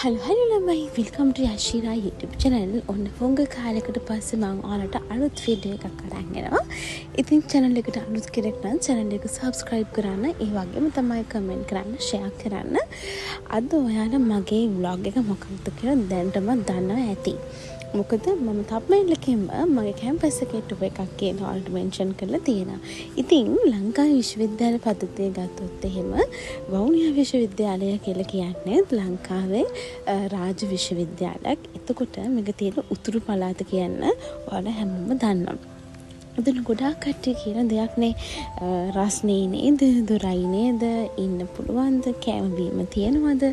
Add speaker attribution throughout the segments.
Speaker 1: Hello ළමයි welcome ටු යශිරා YouTube channel. ඔන්න හොඟ කාලයකට පස්සේ මම ඔයාලට අලුත් වීඩියෝ එකක් අරන් එනවා. ඉතින් channel එකට අලුත් කෙනෙක් නම් channel එක subscribe කරන්න, ඒ වගේම තමයි comment කරන්න, share කරන්න. අද ඔයාලා මගේ vlog එක මොකක්ද කියලා දැනටම දන්නවා ඇති. මොකද මම thumbnail එකෙන්ම මගේ campus එකේ tour එකක් කියන ඔයාලට mention කරලා තියෙනවා. ඉතින් ලංකාවේ විශ්වවිද්‍යාල පද්ධතිය ගත්තොත් එහෙම වවුනියා විශ්වවිද්‍යාලය කියලා කියන්නේ ලංකාවේ රාජ්‍ය විශ්වවිද්‍යාලයක්. එතකොට මේක තියෙන උතුරු පළාත කියන්න ඔයාලා හැමෝම දන්නවා. එතන ගොඩාක් කට්ටිය කියන දෙයක් නේ, රස්නේ නේද, දොරයි නේද, ඉන්න පුළුවන්ද, කැම බීම තියනවද,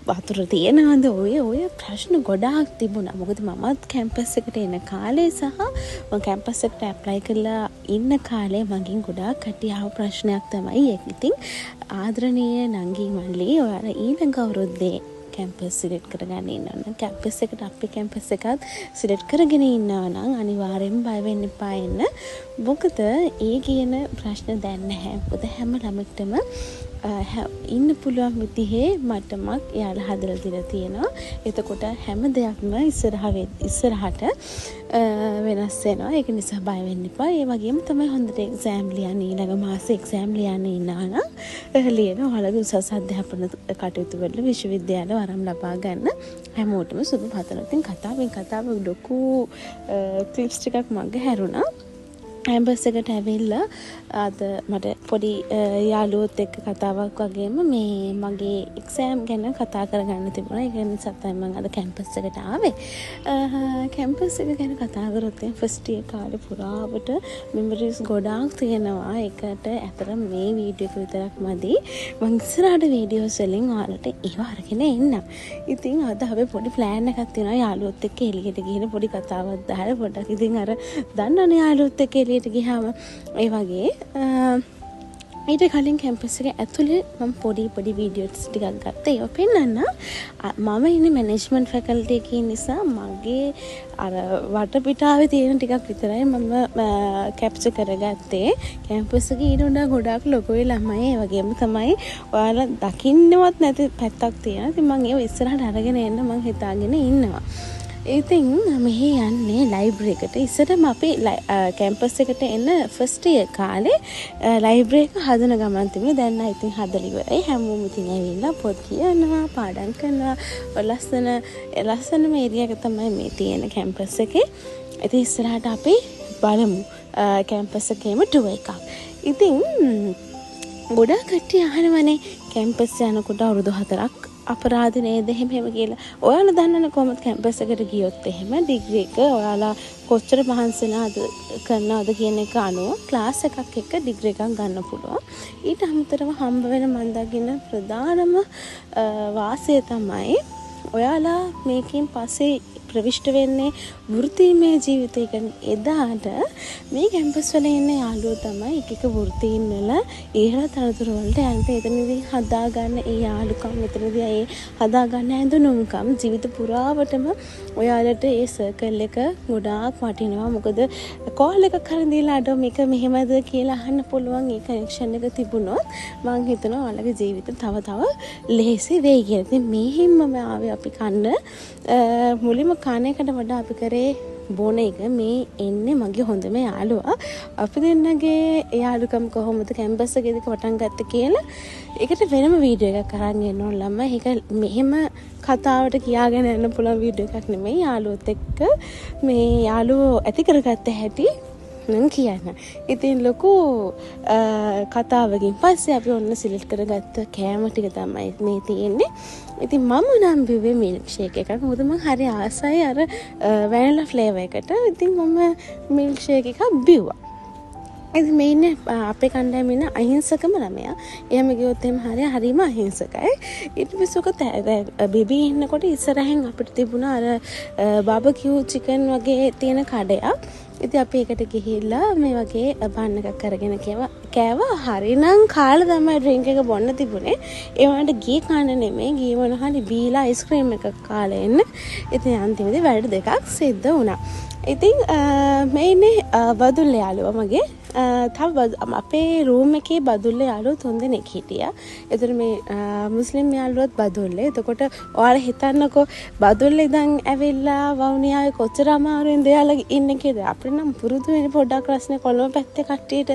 Speaker 1: වතුර තියනවද, ඔය ප්‍රශ්න ගොඩාක් තිබුණා. මොකද මමත් කැම්පස් එකට එන කාලේ සහ මම කැම්පස් එකට ඇප්ලයි කරලා ඉන්න කාලේ මගෙන් ගොඩාක් කට්ටිය ආව ප්‍රශ්නයක් තමයි ඒක. ඉතින් ආදරණීය නංගි මල්ලි, ඔයාලා ඊළඟ අවුරුද්දේ කැම්පස් සිලෙක්ට් කරගන්න ඉන්නවා නම් කැම්පස් එකට අපේ කැම්පස් එකත් සිලෙක්ට් කරගෙන ඉන්නවා නම් අනිවාර්යෙන්ම බය වෙන්න එපා එන්න. මොකද ඒ කියන ප්‍රශ්න දැන් නැහැ. මොකද හැම ළමෙක්ටම ඉන්න පුළුවන් විදිහේ මට්ටමක් යාලා හදලා දීලා තියෙනවා. එතකොට හැම දෙයක්ම ඉස්සරහට වෙනස් වෙනවා. ඒක නිසා බය වෙන්න එපා. ඒ වගේම තමයි හොඳට එක්සෑම් ලියන්න, ඊළඟ මාසේ එක්සෑම් ලියන්න ඉන්නවා නම් ලියන ඔයාලගේ උසස් අධ්‍යාපන කටයුතු වල විශ්වවිද්‍යාල වරම් ලබා ගන්න හැමෝටම සුබ පතනවා. ඉතින් කතාව ලොකු ක්ලිප්ස් ටිකක් මගේ හැරුණා. කැම්පස් එකට ඇවිල්ලා අද මට පොඩි යාළුවොත් එක්ක කතාවක් වගේම මේ මගේ එක්සෑම් ගැන කතා කරගන්න තිබුණා. ඒක නිසා තමයි මම අද කැම්පස් එකට ආවේ. කැම්පස් එක ගැන කතා කරොත් ෆස්ට් ඉයර් කාලේ පුරාවට මෙමරිස් ගොඩාක් තියෙනවා. ඒකට අතර මේ වීඩියෝ එක විතරක් මදි. මම ඉස්සරහට වීඩියෝස් වලින් ඔයාලට ඒව අරගෙන එන්නම්. ඉතින් අද අපි පොඩි ප්ලෑන් එකක් තියෙනවා. යාළුවොත් එක්ක එළියට ගිහින් පොඩි කතාවක් දාලා පොඩ්ඩක් ඉතින් අර දන්නවනේ යාළුවොත් එක්ක එළියට ගියාම ඒ වගේ ඊට කලින් කැම්පස් එක ඇතුලේ මම පොඩි වීඩියෝස් ටිකක් ගත්තා. ඒක පෙන්නන්න. මම ඉන්නේ මැනේජ්මන්ට් ෆැකල්ටි එකේ නිසා මගේ අර වටපිටාවේ තියෙන ටිකක් විතරයි මම කැප්චර් කරගත්තේ. කැම්පස් එකේ ඊට වඩා ගොඩාක් ලොකුයි ළමයි. ඒ වගේම තමයි ඔයාලා දකින්නවත් නැති පැත්තක් තියෙනවා. ඉතින් මම ඒව ඉස්සරහට අරගෙන එන්න මම හිතාගෙන ඉන්නවා. ඉතින් මෙහි යන්නේ ලයිබ්‍රරි එකට. ඉස්සරම අපි කැම්පස් එකට එන ෆස්ට් ඉයර් කාලේ ලයිබ්‍රරි එක හදන ගමන් තිබුණේ. දැන් නම් ඉතින් හදලා ඉවරයි. හැමෝම ඉතින් ඇවිල්ලා පොත් කියනවා, පාඩම් කරනවා. ලස්සනම ඒරියා එක තමයි මේ තියෙන කැම්පස් එකේ. ඉතින් ඉස්සරහට අපි බලමු කැම්පස් එකේම ටුර් එකක්. ඉතින් ගොඩාක් කට්ටිය අහනවනේ කැම්පස් යනකොට අවුරුදු 4ක් අපරාධ නේද එහෙම කියලා. ඔයාලා දන්නවනේ කොහොමද කැම්පස් එකට ගියොත් එහෙම ඩිග්‍රී එක ඔයාලා කොච්චර මහන්සිලාද කරනවද කියන එක අනුව ක්ලාස් එකක් එක්ක ඩිග්‍රී එකක් ගන්න පුළුවන්. ඊට අමතරව හම්බ වෙන මන් දකින්න ප්‍රධානම වාසිය තමයි ඔයාලා මේකෙන් පස්සේ ප්‍රවිෂ්ඨ වෙන්නේ වෘත්තීමය ජීවිතය. කියන්නේ එදාට මේ කැම්පස් වල ඉන්න යාළුවෝ තමයි එක වෘත්තීන් වල ඉහළ තනතුරු වලට යන්න. එතනදී හදා ගන්න ඒ යාළුකම්, එතනදී ඒ හදා ගන්න හැඳුනුම්කම් ජීවිත පුරාවටම ඔයාලට ඒ සර්කල් එක ගොඩාක් වටිනවා. මොකද කෝල් එකක් හරි දීලා අඩෝ මේක මෙහෙමද කියලා අහන්න පුළුවන්. ඒ කනෙක්ෂන් එක තිබුණොත් මම හිතනවා ඔයාලගේ ජීවිත තව ලෙහෙසි වෙයි කියලා. ඉතින් මේ හිම්මම ආවේ අපි කන්න මුලින්ම කන එකට වඩා අපි කරේ බොන එක. මේ එන්නේ මගේ හොඳම යාළුවා. අපි දෙන්නගේ යාළුකම් කොහොමද කැම්පස් එකේදී පටන් ගත්තේ කියලා ඒකට වෙනම වීඩියෝ එකක් අරන් එන්න ඕන ළමයි. ඒක මෙහෙම කතාවට කියාගෙන යන්න පුළුවන් වීඩියෝ එකක් නෙමෙයි. යාළුවොත් එක්ක මේ යාළුවෝ ඇති කරගත්ත හැටි නම් කියන්න. ඉතින් ලොකු කතාවකින් පස්සේ අපි ඔන්න සිලෙක්ට් කරගත්ත කෑම ටික තමයි මේ තියෙන්නේ. ඉතින් මම නම් බිව්වේ මිල්ක් ෂේක් එකක්. මොකද මම හරි ආසයි අර වැනිලා ෆ්ලේවර් එකට. ඉතින් මම මිල්ක් ෂේක් එකක් බිව්වා. ඉතින් මේ ඉන්නේ අපේ කණ්ඩායමේ ඉන්න අහිංසකම ළමයා. එහෙම ගියොත් එහෙම හරියම අහිංසකයි. ඊට පස්සේ බිබී ඉන්නකොට ඉස්සරහින් අපිට තිබුණා අර බාබකියු චිකන් වගේ තියෙන කඩයක්. ඉතින් අපි ඒකට ගිහිල්ලා මේ වගේ බන් එකක් අරගෙන කෑවා. හරිනම් කාලා තමයි ඩ්‍රින්ක් එක බොන්න තිබුණේ. ඒ වුණාට ගියේ කන්න නෙමෙයි. ගියේ මොනවාරි බීලා අයිස්ක්‍රීම් එකක් කාලා එන්න. ඉතින් අන්තිමේදී වැඩ දෙකක් සිද්ධ වුණා. ඉතින් මේ ඉන්නේ වදුල්ල යාළුවා මගේ. තව අපේ රූම් එකේ බදුල්ල යාළුවෝ 3 දෙනෙක් හිටියා. ඒතර මේ මුස්ලිම් යාළුවොත් බදුල්ලේ. එතකොට ඔයාලා හිතන්නකෝ බදුල්ලේ ඉඳන් ඇවිල්ලා වවුනියාවේ කොච්චර අමාරුවෙන්ද එයාලා ඉන්නේ කියලා. අපිට නම් පුරුදු වෙන්නේ පොඩ්ඩක් රස්නේ කොළඹ පැත්තේ කට්ටියට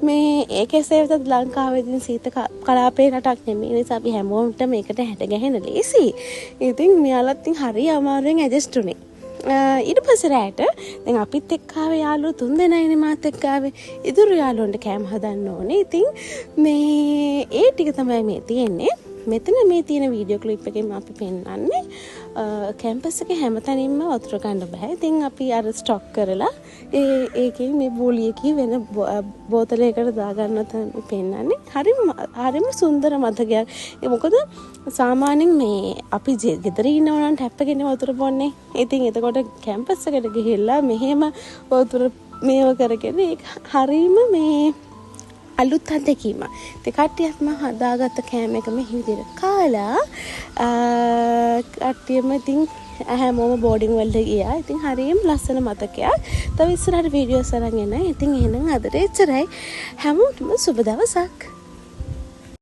Speaker 1: මේ ඒකේ වෙතත් ලංකාවේ ඉතින් සීත කලාපේ රටක් නෙමෙයි. ඒ නිසා අපි හැමෝටම මේකට හැට ගැහෙන ලේසි. ඉතින් මෙයාලත් ඉතින් හරි අමාරුවෙන් ඇඩ්ජස්ට් උනේ. ඊට පස්සේ රැට දැන් අපිත් එක්ක ආවේ යාළුවෝ 3 දෙනායිනේ මාත් එක්ක ආවේ. ඉතුරු යාළුවන්ට කෑම හදන්න ඕනේ. ඉතින් මේ ඒ ටික තමයි මේ තියෙන්නේ. මෙතන මේ තියෙන වීඩියෝ ක්ලිප් එකෙන් අපි පෙන්නන්නේ කැම්පස් එකේ හැමතැනින්ම වතුර ගන්න බෑ. ඉතින් අපි අර ස්ටොක් කරලා ඒකෙන් මේ බෝලියකින් වෙන බෝතලයකට දාගන්න තමයි පෙන්නන්නේ. හරිම සුන්දර මතකයක්. ඒ මොකද සාමාන්‍යයෙන් මේ අපි ගෙදර ඉන්නවනම් ටැප් එකෙන් වතුර බොන්නේ. ඉතින් එතකොට කැම්පස් එකට ගිහිල්ලා මෙහෙම වතුර මේව කරගෙන ඒක හරීම මේ අලුත් අත්දැකීම. ඉතින් කට්ටියක්ම හදාගත්ත කෑම එක මේ විදිහට කාලා කට්ටියම ඉතින් හැමෝම බෝඩින් වලට ගියා. ඉතින් හරියම ලස්සන මතකයක්. තව ඉස්සරහට වීඩියෝස් අරන් එනවා. ඉතින් එහෙනම් අදට එච්චරයි. හැමෝටම සුබ දවසක්.